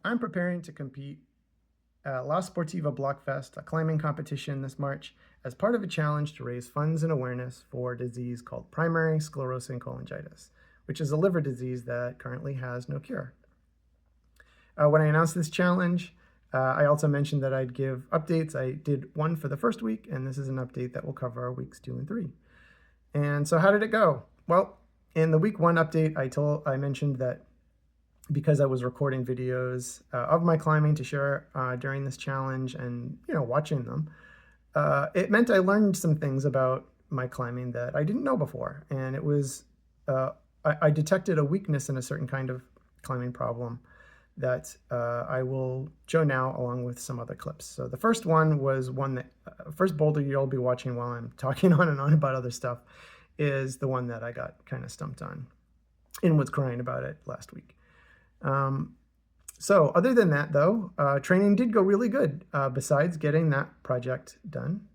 I'm preparing to compete at La Sportiva Blokfest, a climbing competition this March, as part of a challenge to raise funds and awareness for a disease called primary sclerosing cholangitis, which is a liver disease that currently has no cure. When I announced this challenge, I also mentioned that I'd give updates. I did one for the first week, and this is an update that will cover weeks 2 and 3. And so how did it go? Well, in the week 1 update, I mentioned that because I was recording videos of my climbing to share during this challenge and, watching them, it meant I learned some things about my climbing that I didn't know before. And it was, I detected a weakness in a certain kind of climbing problem that I will show now along with some other clips. So the first one was one that, first boulder you'll be watching while I'm talking on and on about other stuff, is the one that I got kind of stumped on and was crying about it last week. So other than that, though, training did go really good besides getting that project done.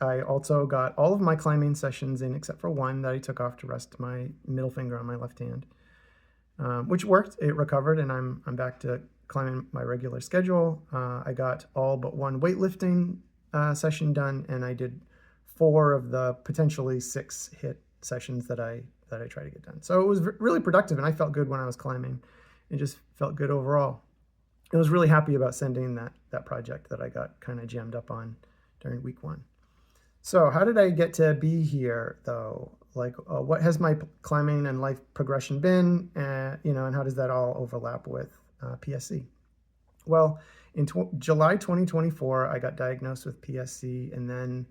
I also got all of my climbing sessions in except for one that I took off to rest my middle finger on my left hand, which worked. It recovered, and I'm back to climbing my regular schedule. I got all but one weightlifting session done, and I did 4 of the potentially 6 HIIT sessions that I try to get done. So it was really productive, and I felt good when I was climbing. It just felt good overall. I was really happy about sending that project that I got kind of jammed up on during week 1. So how did I get to be here, though? Like, what has my climbing and life progression been, and how does that all overlap with PSC? Well, in July 2024, I got diagnosed with PSC, and then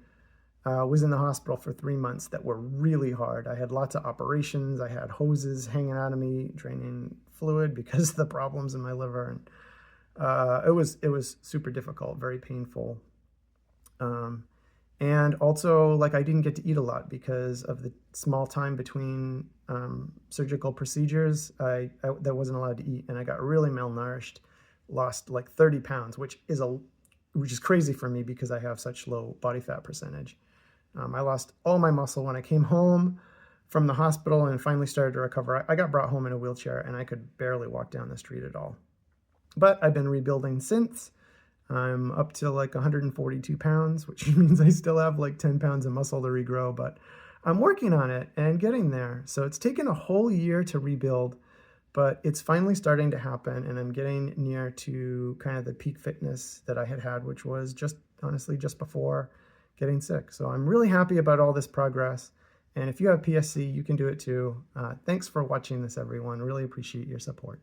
was in the hospital for 3 months that were really hard. I had lots of operations. I had hoses hanging out of me, draining fluid because of the problems in my liver. And it was super difficult, very painful. And also, I didn't get to eat a lot because of the small time between surgical procedures. I wasn't allowed to eat, and I got really malnourished, lost 30 pounds, which is crazy for me because I have such low body fat percentage. I lost all my muscle when I came home from the hospital and finally started to recover. I got brought home in a wheelchair, and I could barely walk down the street at all. But I've been rebuilding since. I'm up to 142 pounds, which means I still have 10 pounds of muscle to regrow, but I'm working on it and getting there. So it's taken a whole year to rebuild, but it's finally starting to happen, and I'm getting near to kind of the peak fitness that I had, which was honestly just before getting sick. So I'm really happy about all this progress. And if you have PSC, you can do it too. Thanks for watching this, everyone. Really appreciate your support.